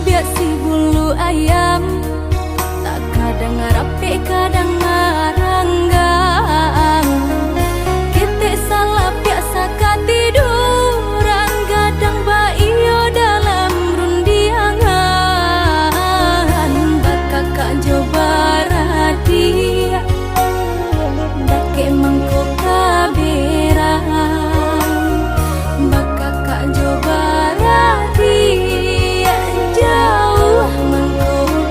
biak si bulu ayam, tak kadang rapi kadang ngaranggang. Kita salah biasa katiduran, gadang baio dalam rundiangan. Bakak kak coba radia, dake mangko kaberang. Bakak kak coba radia, jauh mangko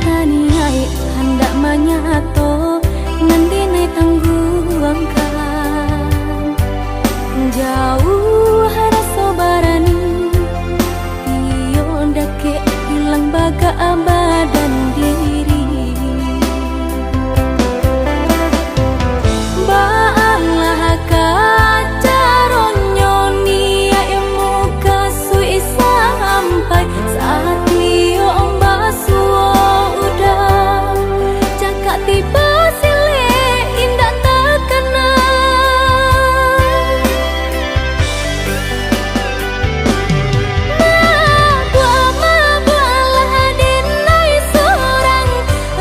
taniai hendak manyato nandinai tangguangkan jauh rasa barani iyo ndake hilang baga badan diri baalah kacaronyo nia emu kasui sampai saat iyo ombasuo udah cakap tiba sile indah terkena mabualah dinai seorang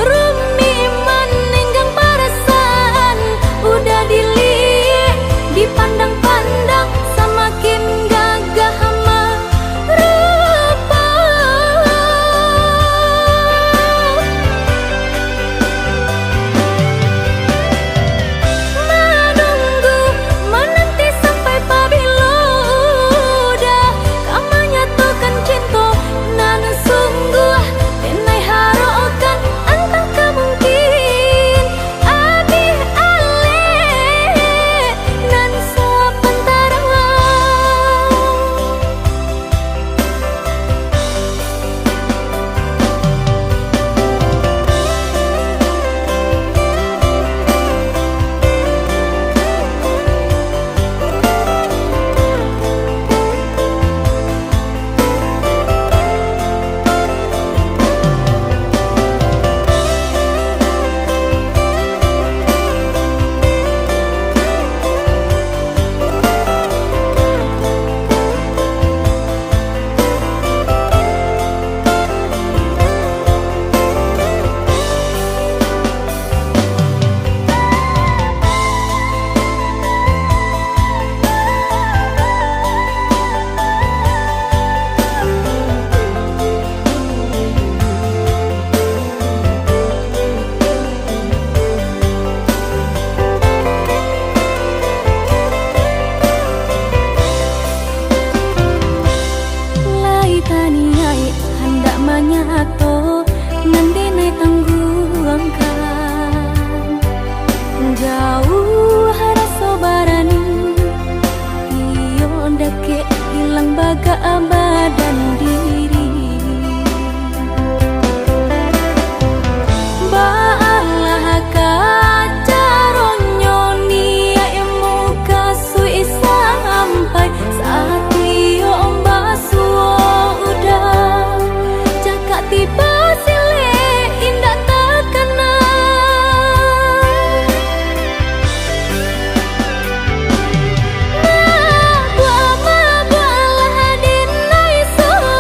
rumi meninggang perasaan udah dipandang-pandang semakin gagah merupa menunggu menanti sampai pabilo udah kamanya tokan cinta nan sungguh tenai harokan antang kemungkin abi ale nan sepentara taniai hendak manyato nandinai tangguangkan jauh rasa barani iyo ndake hilang baga badan diri baalah kacaronyo nia emu kasui sampai saat iyo ombasuo udah cakap tiba sile indah terkena mabualah dinai seorang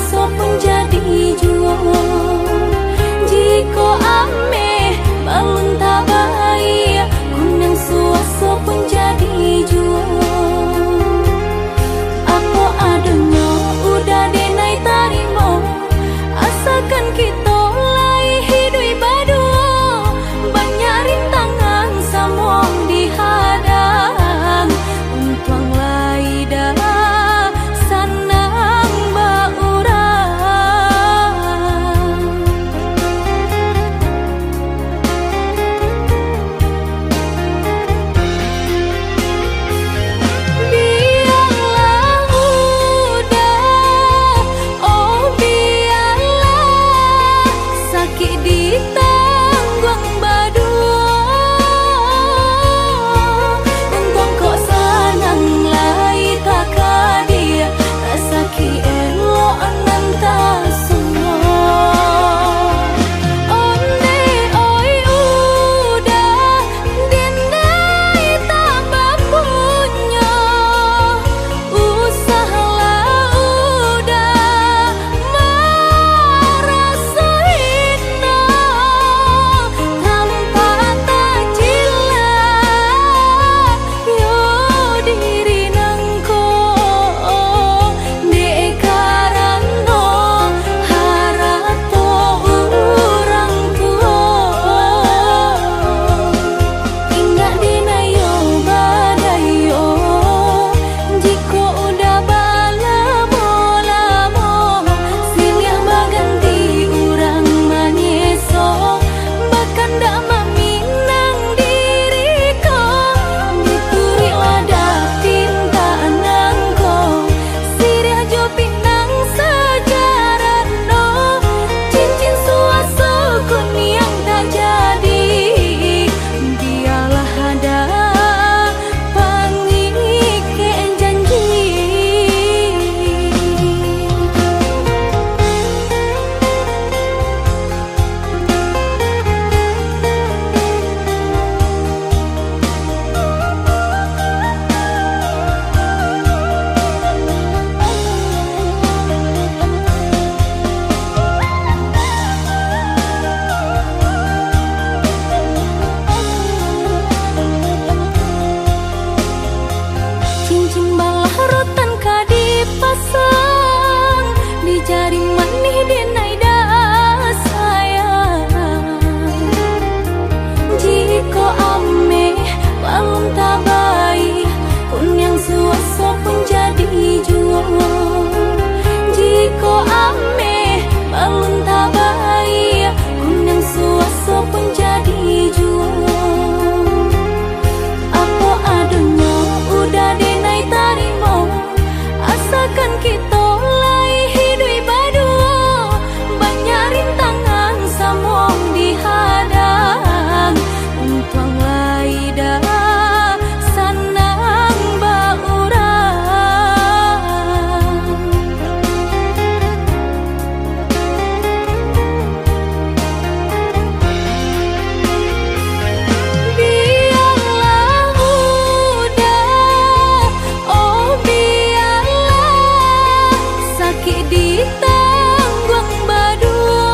suaso pun jadi jua. Jika ame balun tabai, kunang suaso pun jadi jua. Apa adanya udah denai tarimo, asalkan kita lai hidup berdua. Banyak rintangan samong dihadang, untung lai dah sanang baurang. Biarlah udah, oh biarlah sakit ditanggung berdua. Untung kok sanang lai tak kadia, tak sakit elok anan tak semua. Onde oi udah, dendai tak bapunya. Usahalah udah, merasa hina tanpa tak jilat. Yo diri nangko de karano harato urang tua. Ingat dina yo badayo, jiko udah balamo-lamo, silih baganti urang manyeso, bahkan dak maminang diriko. Dituri wadah tinta nangko, sirih jo pinang sejarah no. Cincin suaso kun yang tak jadi, biarlah ada pangike janji. Cincin balah rotan ka dipasang, di jari manih denai dah sayang. Jika ame balum tabai, kunyang suaso pun jadi jua. Jika ame balum tabai, kunyang suaso pun jadi jua. Apa adanya udah denai tarimo, asalkan kita lai hidup berdua. Banyak rintangan samong dihadang, untung lai dah sanang baurang. Biarlah udah, oh biarlah sakit ditanggung berdua.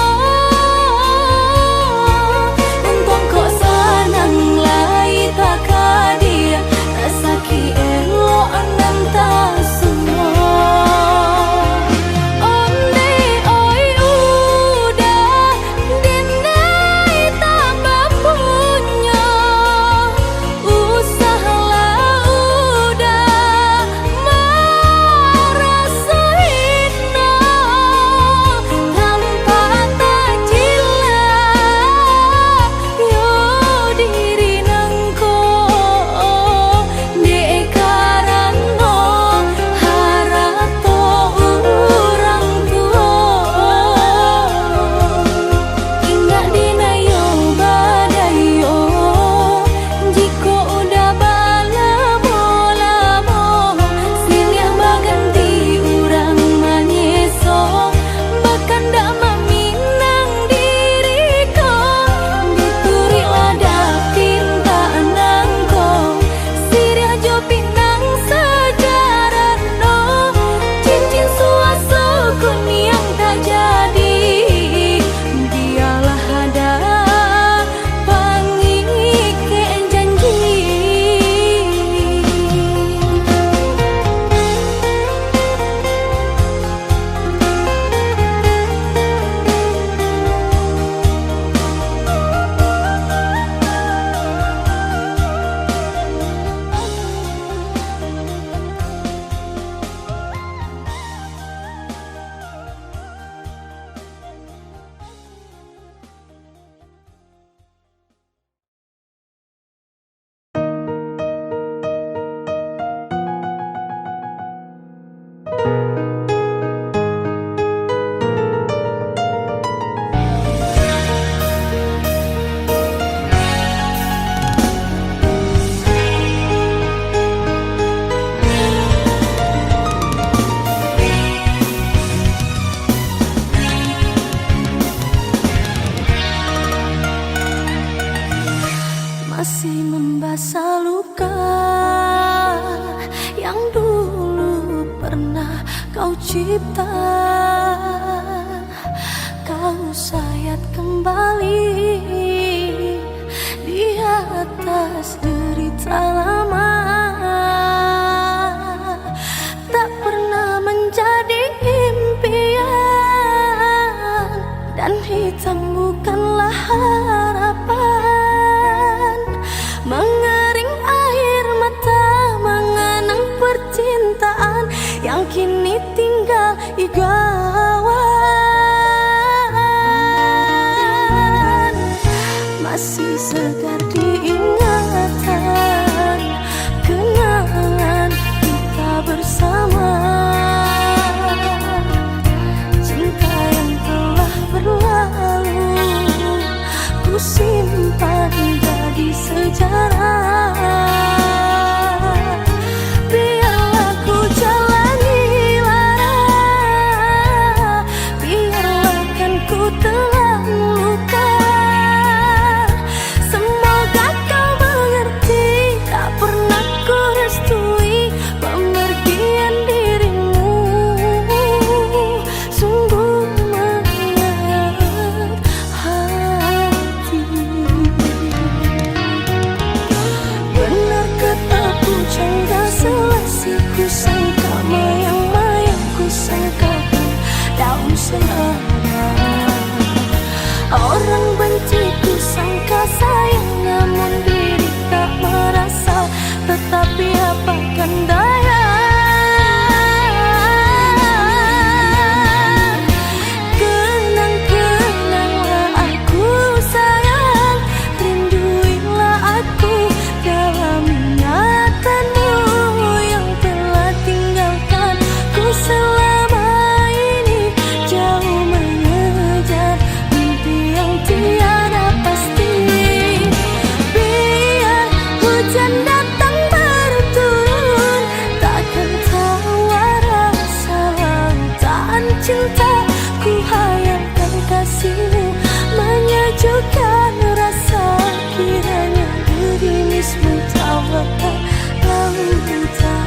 Untung kok sanang lai tak kadia, tak sakit elok anan tak semua. Onde oi udah, dendai tak bapunya. Usahalah udah, merasa hina cipta, kau sayat kembali di atas derita lama. Tak pernah menjadi impian, dan hitam bukanlah harapan. Mengering air mata mengenang percintaan yang kini tinggal igauan. Masih segar diingatan kenangan kita bersama. Cinta yang telah berlalu ku simpan jadi sejarah. Biarlah ku jalani lara, biarlah kan ku telah luka. Semoga kau mengerti, tak pernah ku restui pemergian dirimu. Sungguh menyayat hati. Benar kata pujangga selasi ku sangka, mayang-mayang ku sangkakan daun selada. Orang benci ku sangka sayang, namun diri tak merasa. Tetapi apakan daya, kenang-kenanglah aku sayang, rinduilah aku dalam ingatanmu yang telah tinggalkan ku selama ini. Jauh mengejar mimpi yang tiada pasti. Biar hujan datang berturun, takkan tahu rasa lautan cinta. Ku hayalkan kasihmu menyejukkan rasa, kiranya gerimismu tawarkan lautan.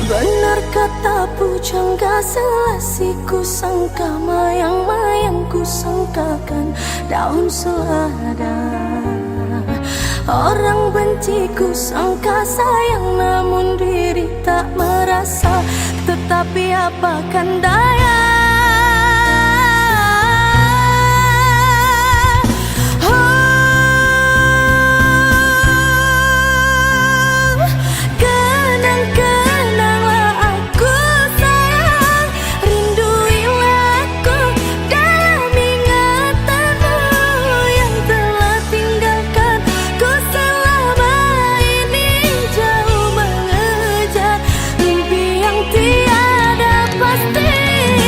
Benar kata pujangga selasi ku sangka, mayang-mayang ku sangkakan daun selada. Orang benci ku sangka sayang, namun diri tak merasa. Tetapi apakan daya, tiada pasti.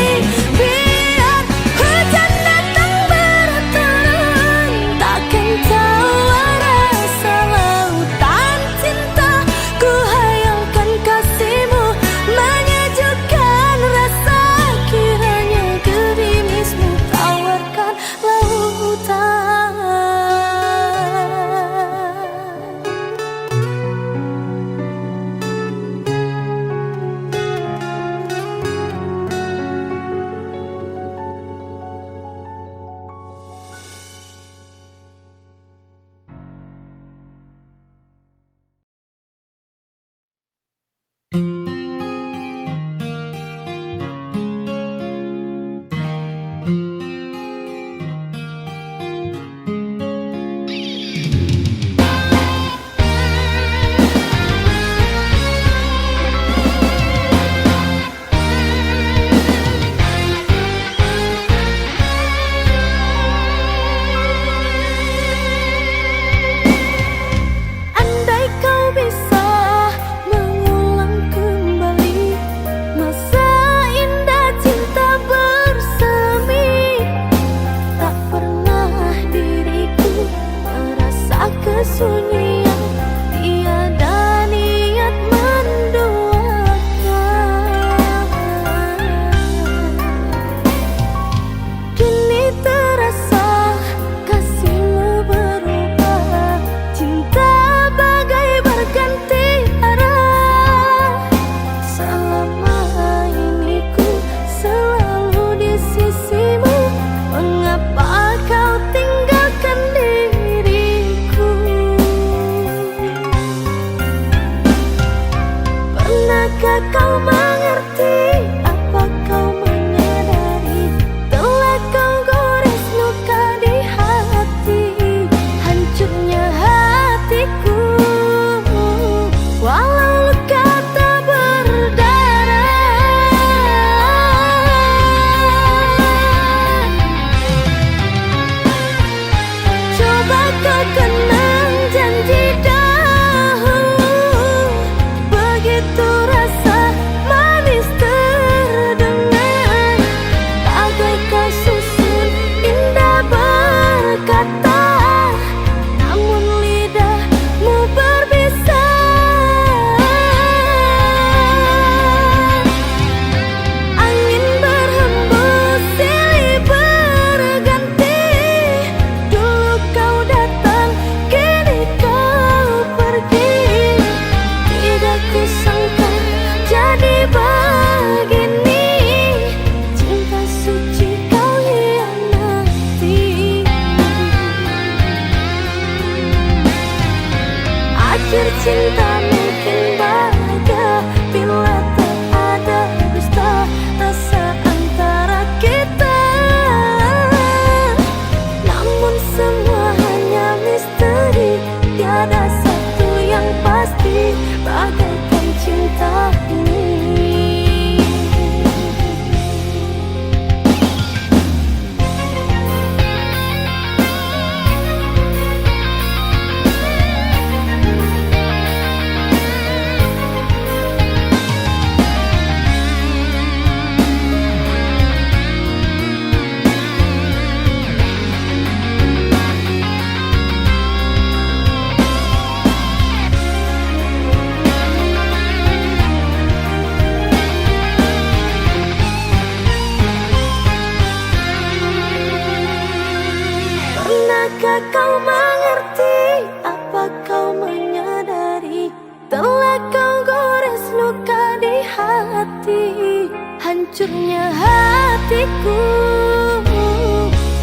hancurnya hatiku,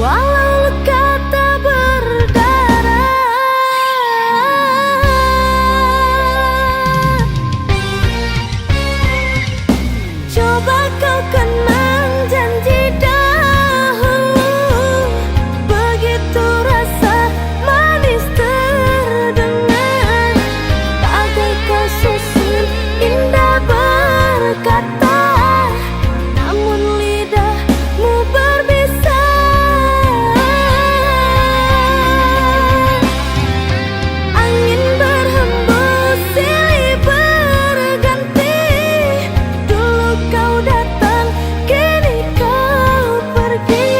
walau luka tak berdarah. Coba kau kenang janji dahulu, begitu rasa manis terdengar, bagaikan susun indah berkata, namun lidahmu berbisa. Angin berhembus, silih berganti, dulu kau datang, kini kau pergi.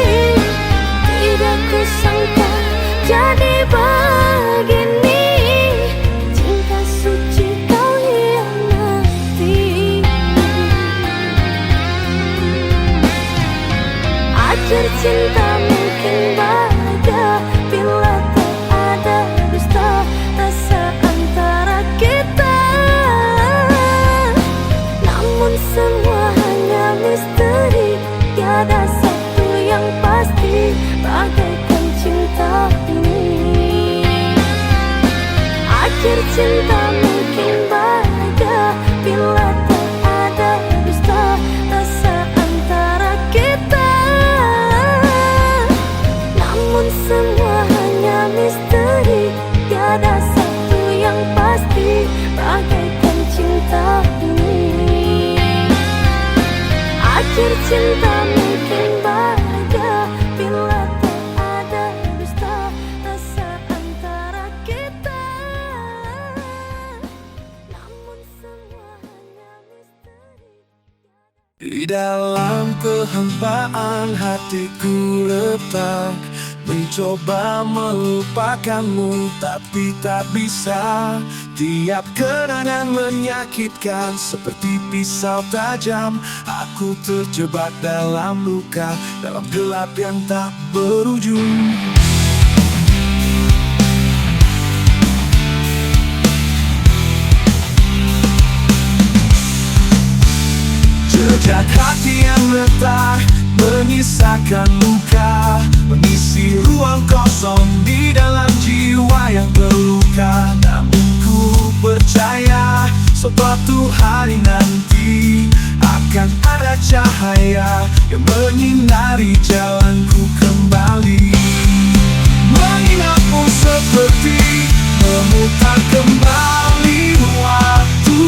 Tidak kusangka jadi begini, cinta suci kau hianati. Ajar cinta mungkin bahagia bila tak ada dusta rasa antara kita, namun semua hanya misteri, tiada satu yang pasti bagaikan cinta ini. Akhir cinta mungkin bahagia bila tak ada dusta rasa antara kita, namun semua hanya misteri, tiada satu yang pasti bagaikan cinta ini. Akhir cinta mungkin bahagia bila tak ada dusta rasa antara kita, namun semua hanya misteri. Di dalam kehampaan hatiku letak, mencoba melupakanmu tapi tak bisa. Tiap kenangan menyakitkan seperti pisau tajam. Aku terjebak dalam luka, dalam gelap yang tak berujung. Jejak hati yang retak menyisakan luka, mengisi ruang kosong di dalam jiwa yang terluka. Namun ku percaya suatu hari nanti akan ada cahaya yang menyinari jalanku kembali. Mengingatmu seperti memutar kembali waktu,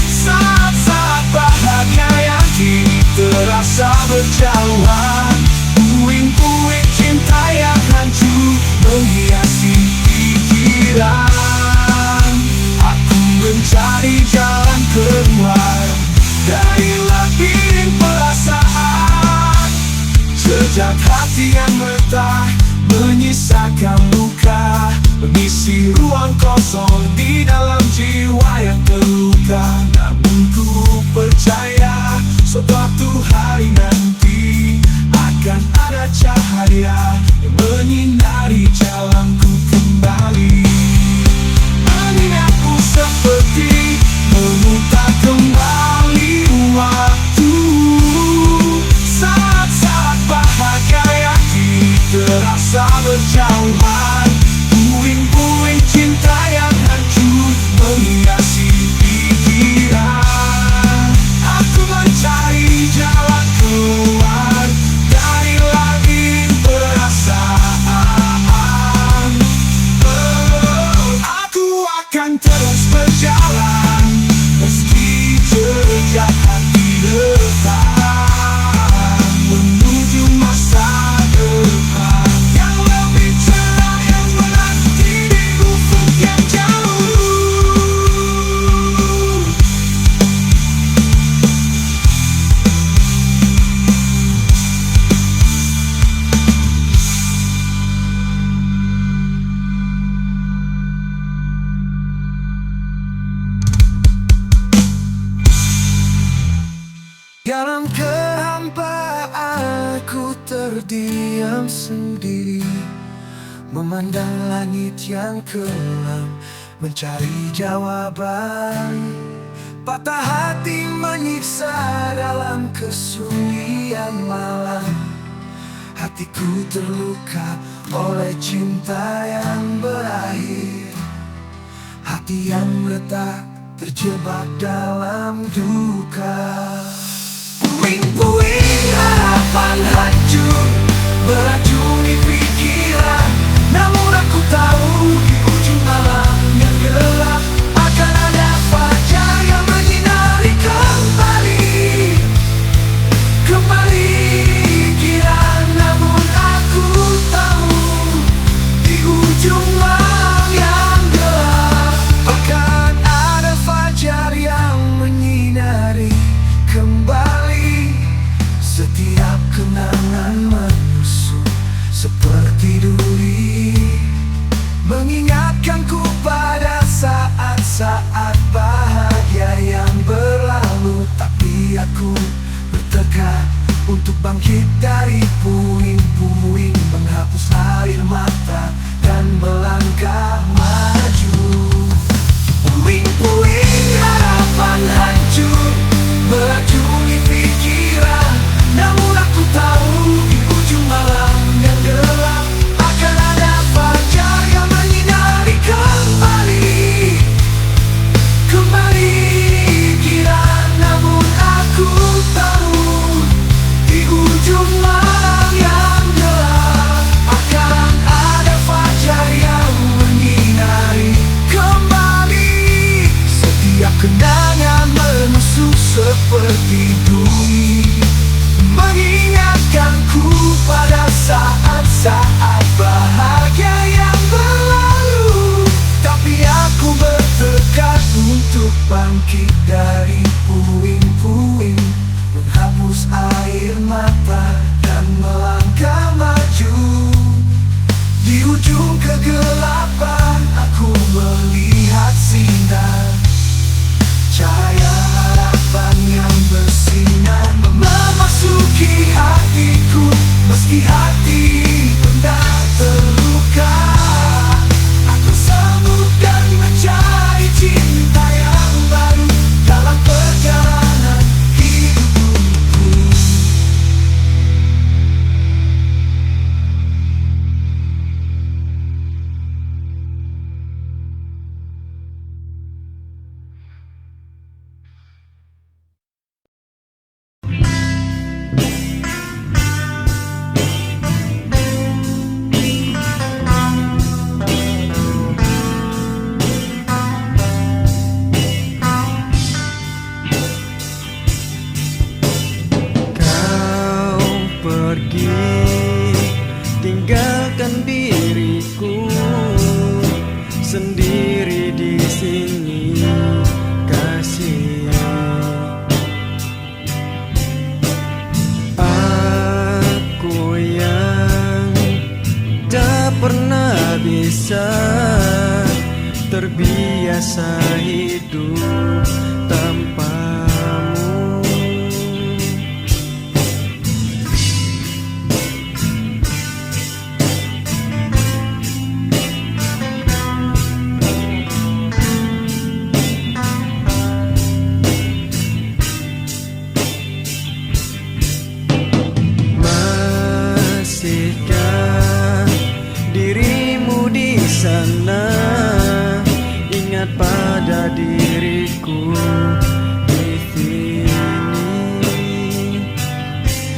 saat-saat bahagia yang kini terasa berjauhan. Puing-puing cinta yang hancur menghiasi pikiran. Aku mencari jalan keluar dari labirin perasaan. Jejak hati yang retak menyisakan luka, mengisi ruang kosong di dalam jiwa yang terluka. Namun ku percaya suatu hari nanti akan ada cahaya yang menyinari jalanku kembali. Mengingatmu seperti memutar kembali waktu, saat-saat bahagia yang kini terasa berjauhan. Puing-puing cinta yang hancur menghiasi pikiran. Aku mencari jalan keluar dari labirin perasaan. Aku akan terus berjalan meski jejak hati letak, menuju masa depan yang lebih cerah, yang menanti di ufuk yang jauh. Dalam kehampaan aku terdiam sendiri, memandang langit yang kelam, mencari jawaban Patah hati menyiksa dalam kesunyian malam. Hatiku terluka oleh cinta yang berakhir. Hati yang retak terjebak dalam duka. Puing-puing harapan hancur beracuni pikiran. Namun aku tahu di ujung malam yang gelap akan ada fajar yang menyinari kembali. Kembali kira, namun aku tahu di ujung malam yang gelap akan ada fajar yang menyinari kembali. Setiap kenangan menusuk seperti duri, mengingatkanku pada saat-saat bahagia yang berlalu. Tapi aku bertekad untuk bangkit dari puing-puing, menghapus air mata dan melangkah maju. Puing-puing harapan hancur beracuni pikiran. Namun aku tahu di ujung malam yang gelap akan ada fajar yang menyinari kembali. Kembali kira, namun aku tahu di ujung malam yang gelap akan ada fajar yang menyinari kembali. Setiap kenangan menusuk seperti duri, mengingatkanku pada saat-saat bahagia yang berlalu. Tapi aku bertekad untuk bangkit dari puing-puing, menghapus air mata dan melangkah maju. Di ujung kegelapan aku melihat sinar, cahaya harapan yang bersinar memasuki hatiku. Meski hati benar terluka, aku sanggup dan mencari cinta yang baru dalam perjalanan hidupku. Tinggalkan diriku sendiri di sini, kasih. Aku yang tak pernah bisa terbiasa hidup tanpamu. Masihkah dirimu di sana, ingat pada diriku di sini.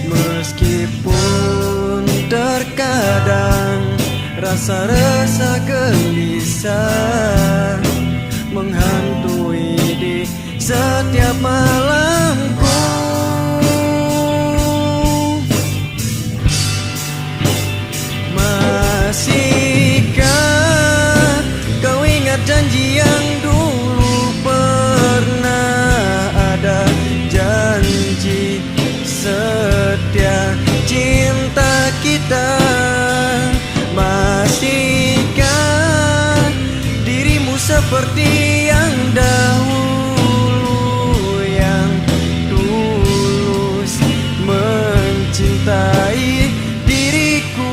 Meskipun terkadang rasa-rasa gelisah menghantui di setiap malamku. Masihkah kau ingat janji yang dulu pernah ada? Janji setia cinta kita. Masihkah dirimu seperti yang dahulu, yang tulus mencintai diriku?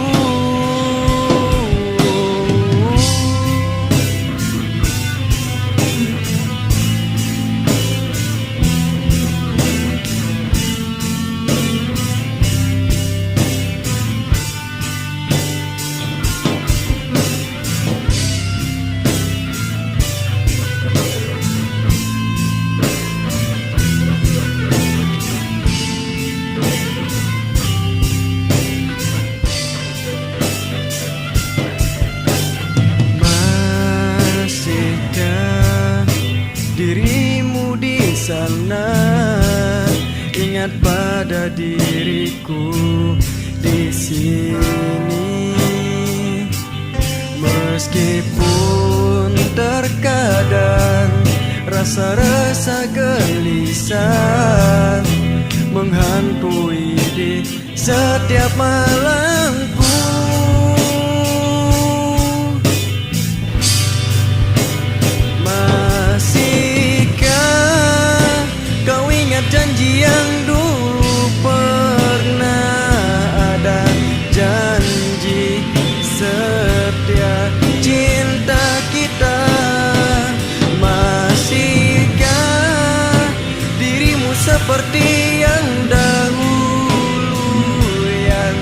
diriku di sini. Meskipun terkadang rasa-rasa gelisah menghantui di setiap malamku. Masihkah kau ingat janji yang dulu pernah ada? Janji setia cinta kita. Masihkah dirimu seperti yang dahulu, yang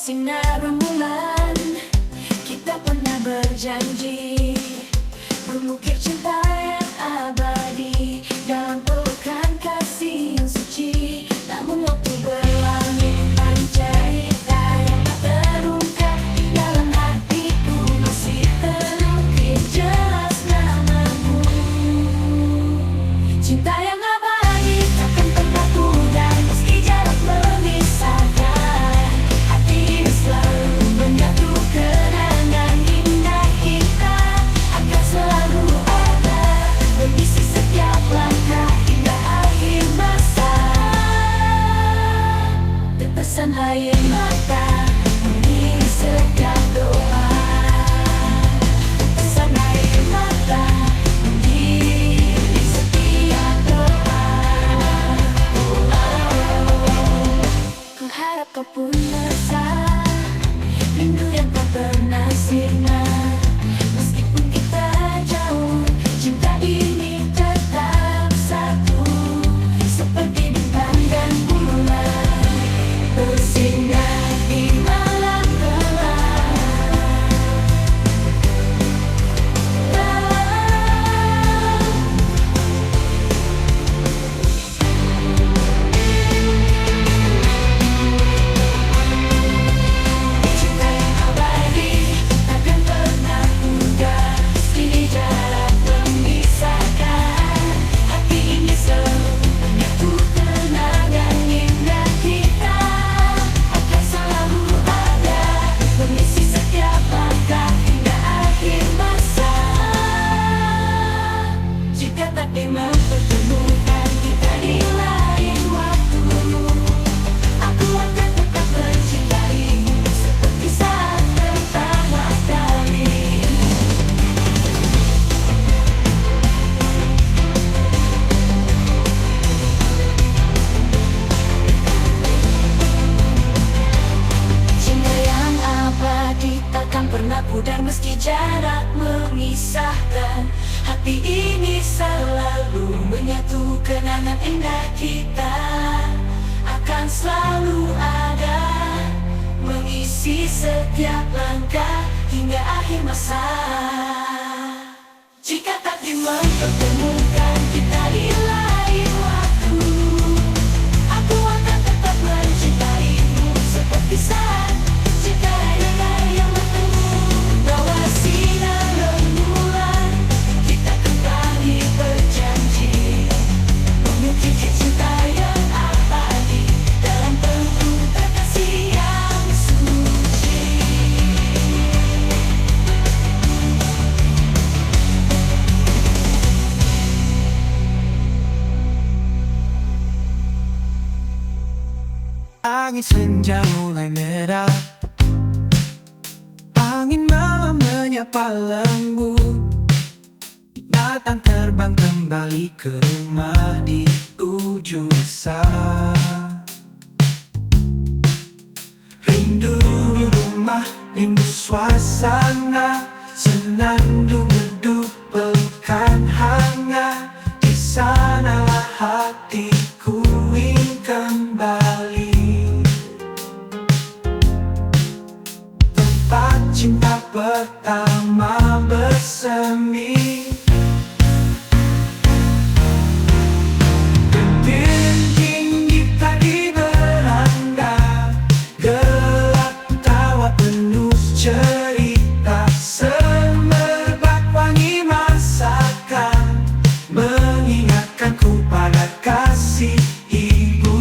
sinar rembulan, kita pernah berjanji mengukir cinta yang abadi dalam pelukan kasih yang suci. Namun waktu berlalu, paling cerita yang tak terungkap di dalam hatiku masih terukir jelas namamu. Cinta yang abadi takkan pernah pudar meski jarak memisahkan. Hati ini selalu menyatu, kenangan indah kita akan selalu ada mengisi setiap langkah hingga akhir masa. Tetesan air mata mengiringi setiap doa. Tetesan air mata mengiringi setiap doa. Ku harap kau pun merasa rindu yang tak pernah sirna. Meskipun kita jauh, cinta ini tetap satu, seperti bintang dan bulan bersinar di malam gelap. Cinta yang abadi takkan pernah pudar meski jarak memisahkan. Hati ini selalu menyatu, kenangan indah kita akan selalu ada mengisi setiap langkah hingga akhir masa. Jika takdir mempertemukan kita di lain waktu, aku akan tetap mencintaimu seperti saat pertama kali. Cinta yang abadi takkan pernah pudar meski jarak memisahkan. Hati ini selalu menyatu, kenangan indah kita akan selalu ada mengisi setiap langkah hingga akhir masa. Jika takdir mempertemukan kita di lain waktu, aku akan tetap mencintaimu seperti saat cinta yang bertemu. Bawa sinar rembulan, kita kembali berjanji mengukir cinta yang abadi dalam pelukan kasih yang suci. Angin senja mulai merah, angin malam menyapa lembut. Datang terbang kembali ke rumah di ujung sana. Rindu rumah, rindu suasana, senandung merdu pelukan hangat. Di sanalah hatiku ingin kembali, tempat cinta pertama bersemi. Benteng tinggi tadi beranda, gelap tawa penuh cerita. Semerbak wangi masakan mengingatkanku pada kasih ibu.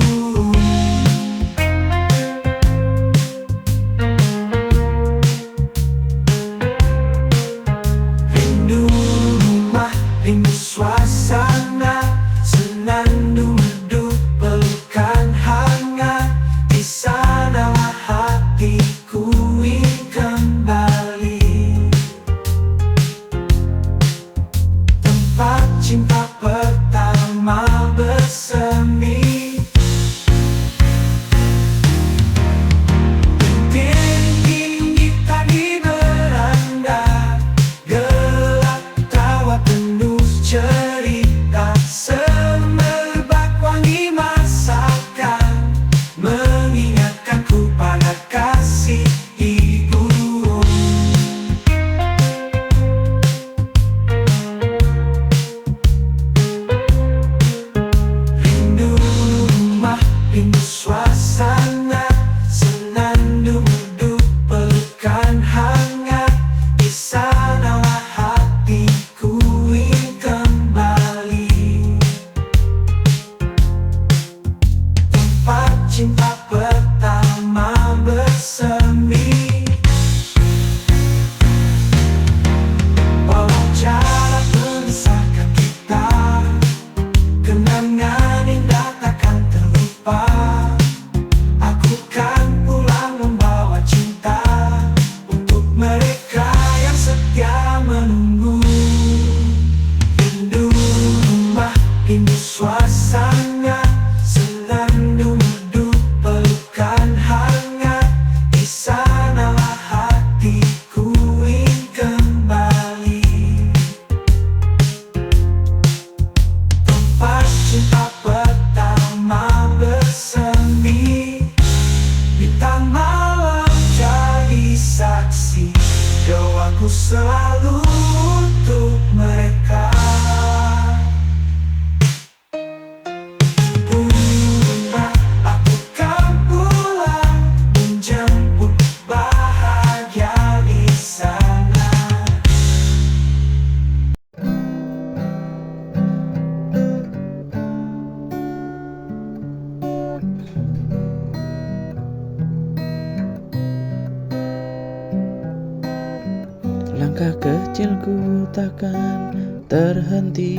Langkah kecilku takkan terhenti,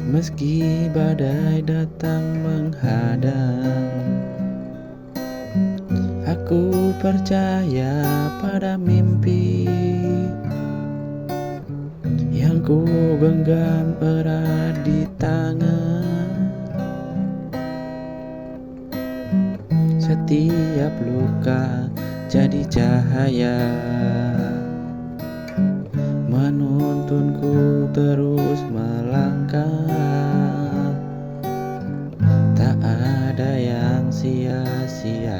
meski badai datang menghadang. Aku percaya pada mimpi yang ku genggam erat di tangan. Setiap luka jadi cahaya, menuntunku terus melangkah. Tak ada yang sia-sia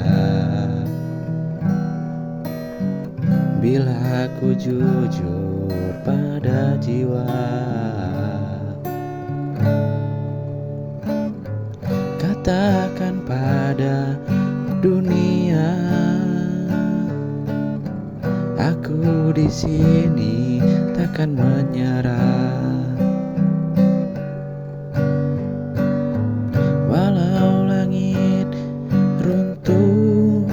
bila aku jujur pada jiwa. Katakan pada dunia, aku di sini takkan menyerah. Walau langit runtuh,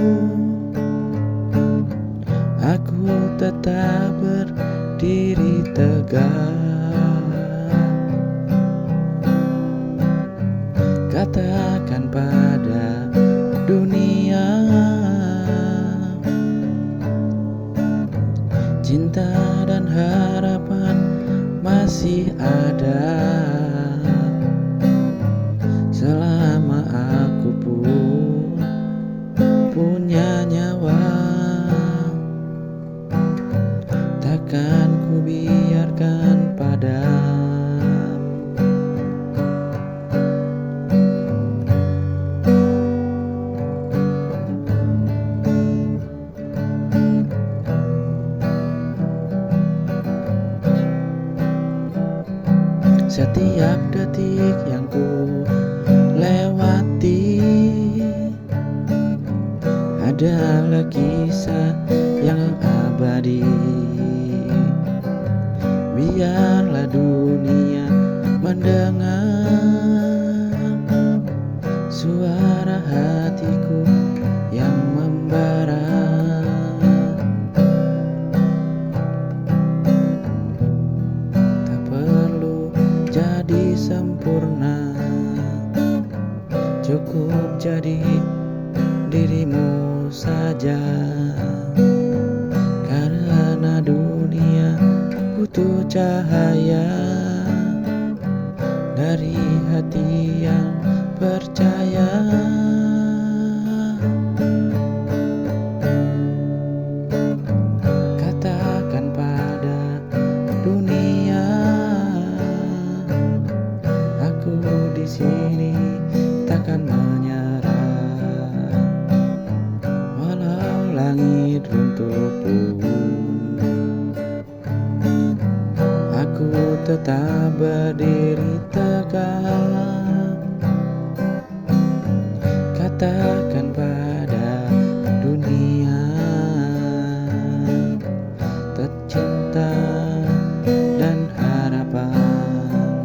aku tetap berdiri tegak. Katakan pada dunia, cinta dan harapan masih ada. Selama aku pun punya nyawa, takkan ku biarkan padam. Setiap detik yang ku lewati adalah kisah yang abadi. Biarlah dunia mendengar suara hatiku yang membara. Tak perlu jadi sempurna, cukup jadi dirimu saja. Karena dunia butuh cahaya dari hati yang percaya. Katakan pada dunia, aku di sini takkan menyerah. Walau langit runtuh pun, aku tetap berdiri tegak. Katakan pada dunia, tercinta dan harapan.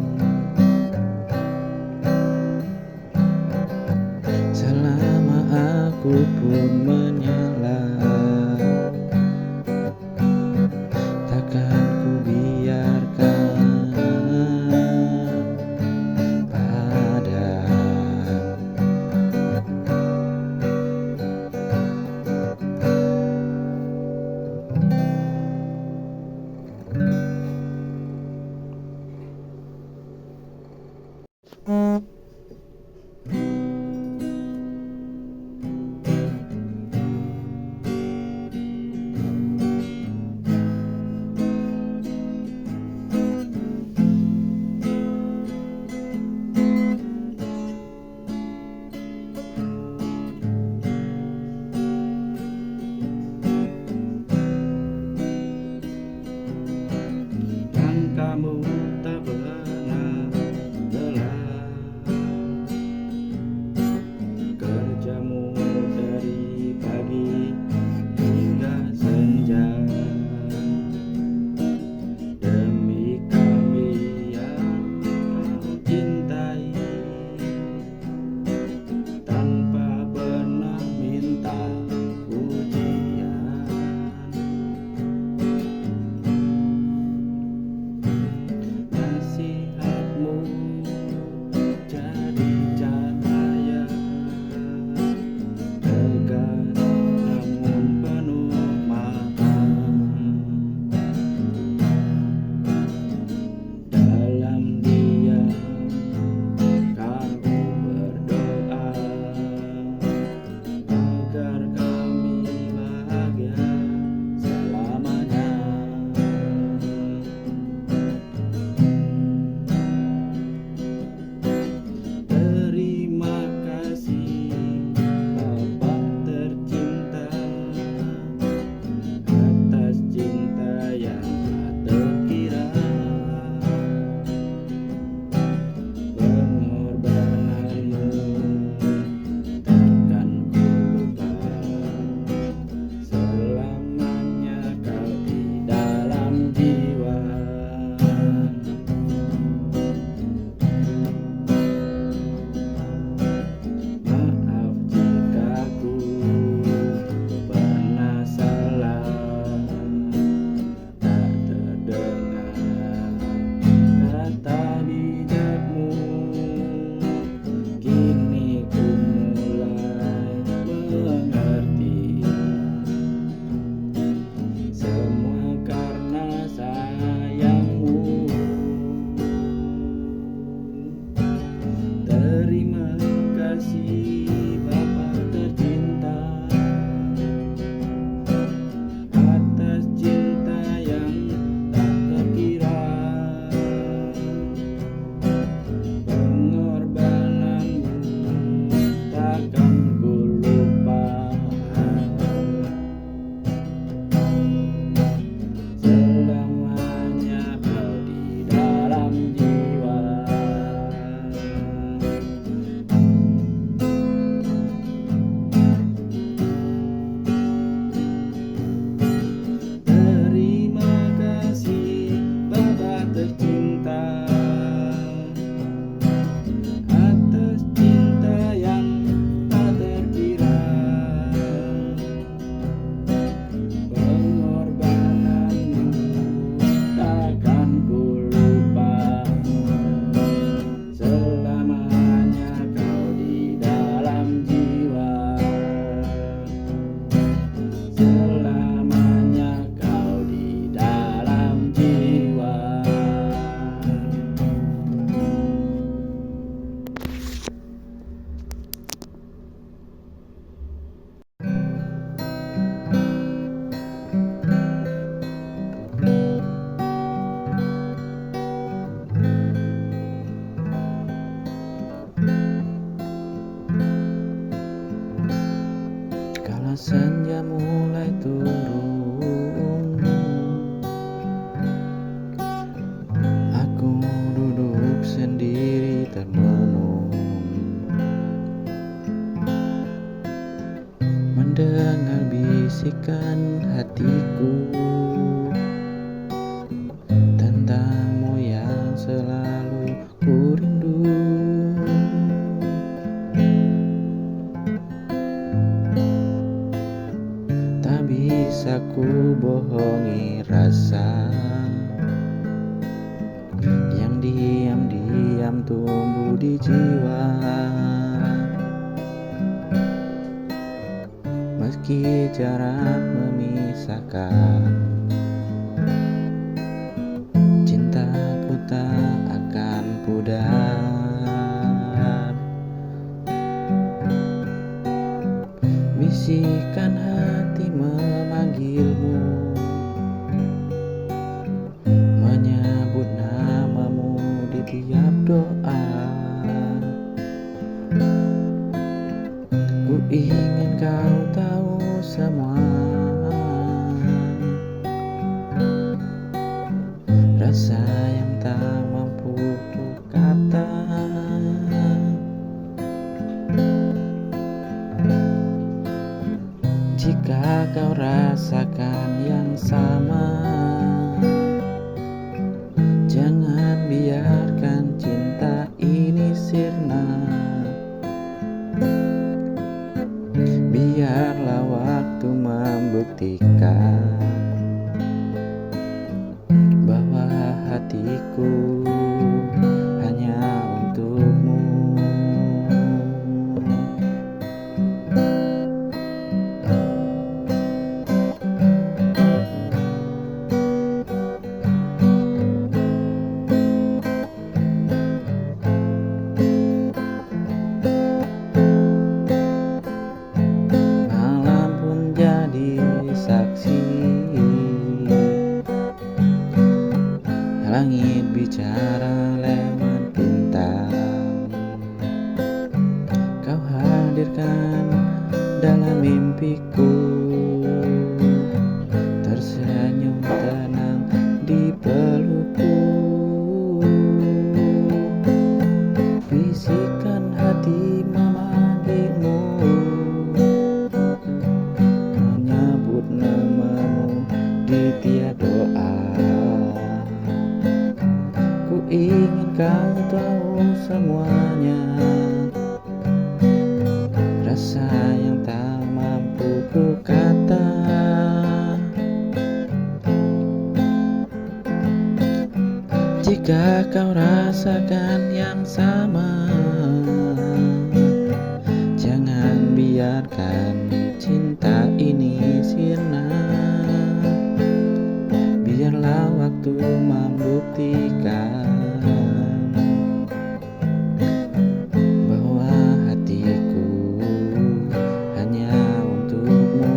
Selama aku pun menyala, takkan ku biarkan padam. senja mulai turun, aku duduk sendiri termenung, mendengar bisikan hatiku tentangmu yang selalu ku rindu. Tak bisa ku bohongi rasa yang diam-diam tumbuh di jiwa. Meski jarak memisahkan, cintaku tak akan pudar. Bisikan hati memanggilmu, menyebut namamu di tiap doa. Ku ingin kau tahu semua rasa yang tak mampu ku kata. Jika kau rasakan yang sama, jangan biarkan cinta ini sirna. Biarlah waktu membuktikan bahwa hatiku hanya untukmu. Malam pun jadi saksi, langit bicara lewat bintang. Kau hadirkan dalam mimpiku, tersenyum tenang di pelukku. Bisikan hati memanggilmu, menyebut namamu di tiap doa. Ku ingin kau tahu semuanya, rasa yang tak mampu ku kata. Jika kau rasakan yang sama, jangan biarkan cinta ini sirna. Biarlah waktu membuktikan bahwa hatiku hanya untukmu.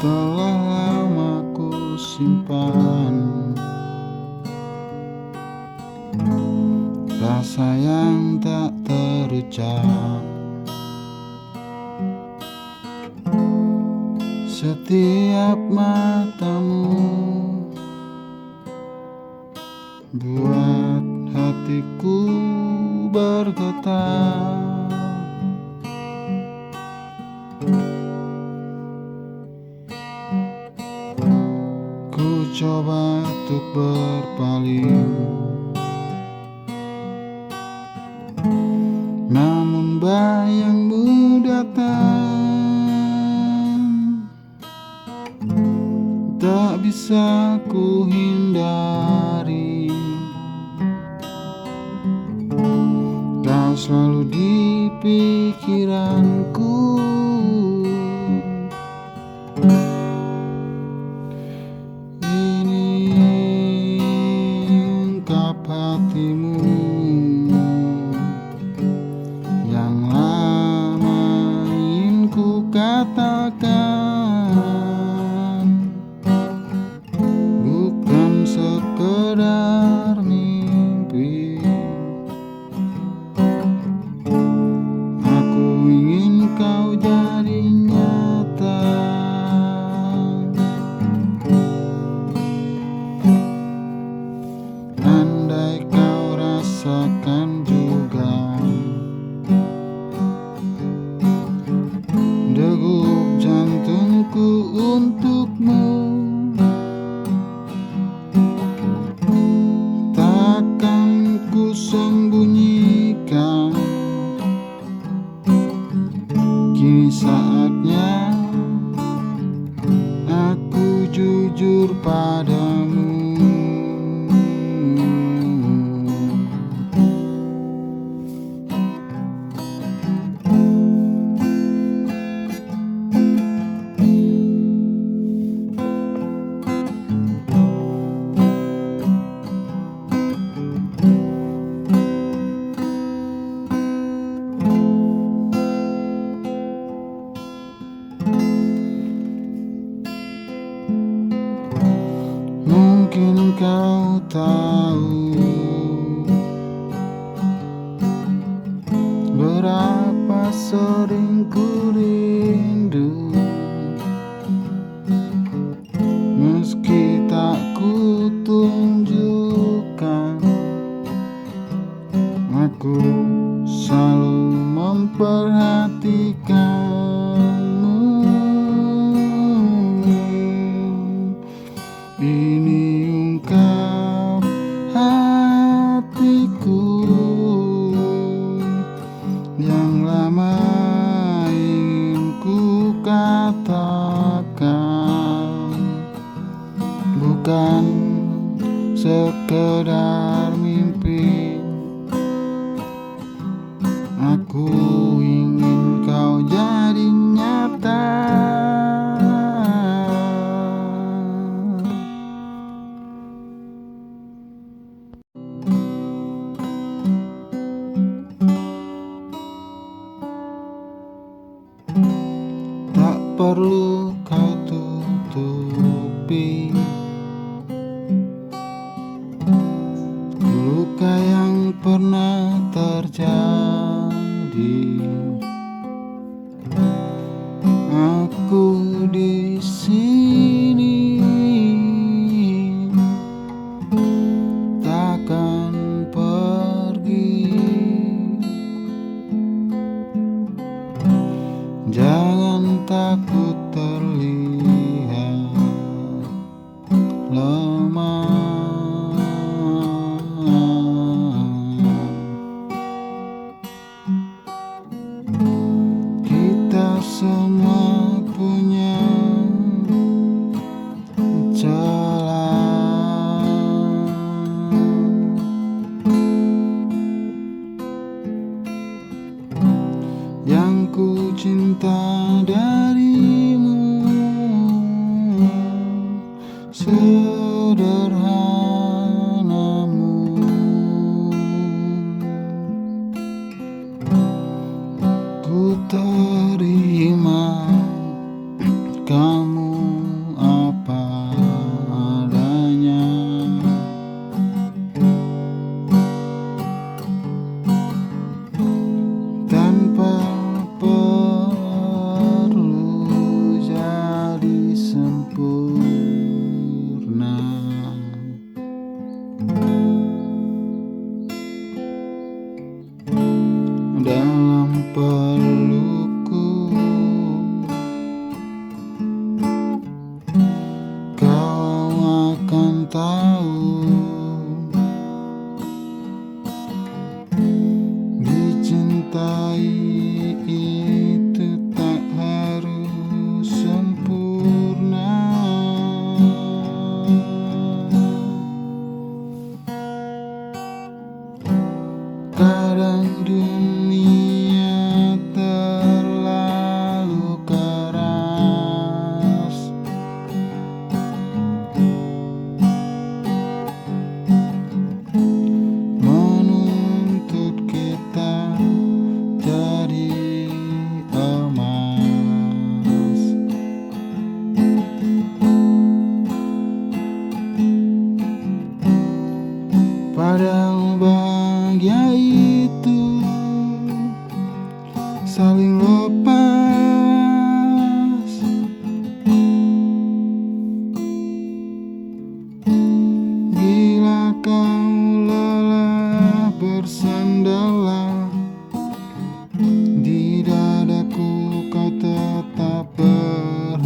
Telah lama ku simpan rasa yang tak terucap. Setiap matamu buat hatiku bergetar. Ku coba untuk berpaling, namun bayangmu datang. Tak bisa ku hindari, kau selalu di pikiranku. Ini kau tahu berapa sering ku rindu, meski tak ku tunjukkan. Aku selalu memperhatikanmu. Ini ungkap hatiku yang lama ingin ku katakan, bukan sekedar mimpi. Aku ingin kau jadi nyata. Tak perlu kau tutupi luka yang pernah terjadi. Aku di sini takkan pergi. Jangan takut terlihat lemah. Kita semua punya celah. Yang ku cinta darimu sederhanamu. Ku terima kamu apa adanya. Tanpa perlu jadi sempurna. Dalam pelukku kau akan tahu, dicintai itu tak harus sempurna. Kadang dunia terlalu keras, menuntut kita jadi emas. Padahal bahagia itu saling lepas. Bila kau lelah bersandar di dadaku, kau tetap berharga.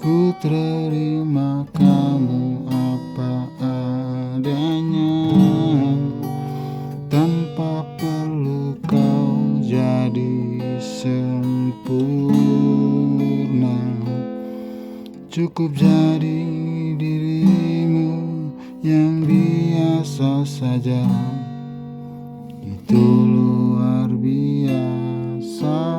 Ku terima kamu apa adanya, tanpa perlu kau jadi sempurna. Cukup jadi dirimu yang biasa saja, itu luar biasa.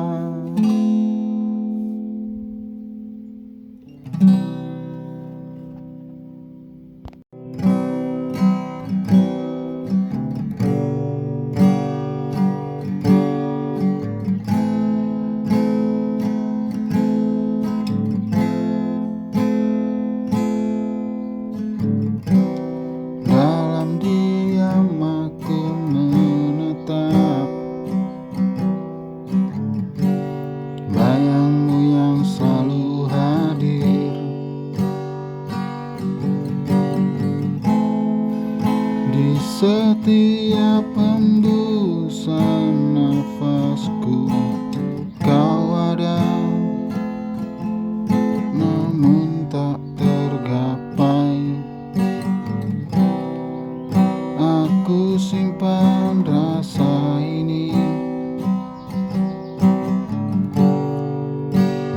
hembusan nafasku kau ada, namun tak tergapai. Aku simpan rasa ini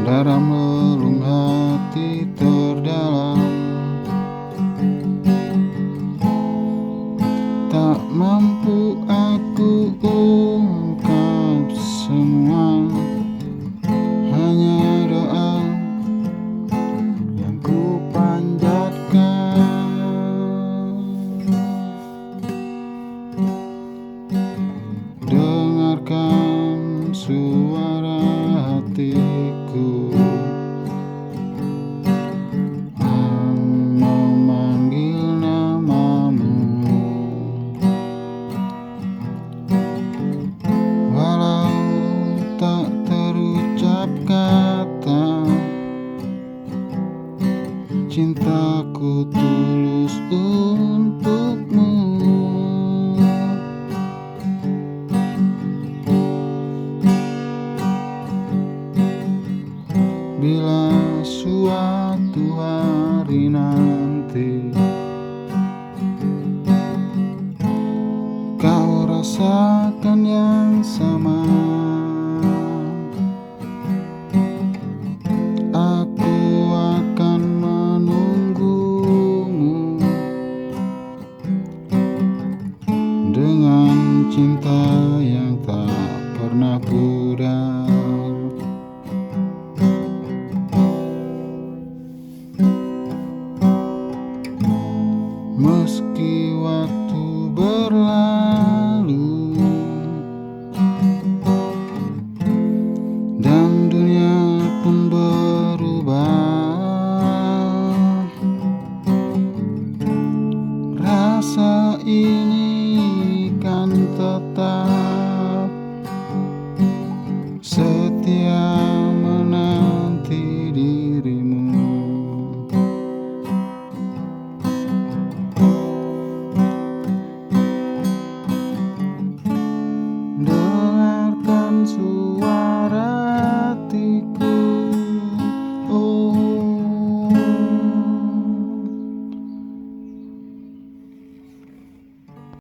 dalam relung hati terdalam. Tak mampu aku ungkap semua, hanya doa yang ku panjatkan. Dengarkan suara hatiku memanggil namamu. Walau tak terucap kata, cintaku tulus untukmu. Bila suatu hari nanti kau rasakan yang sama, aku akan menunggumu dengan cinta yang tak pernah pudar. Meski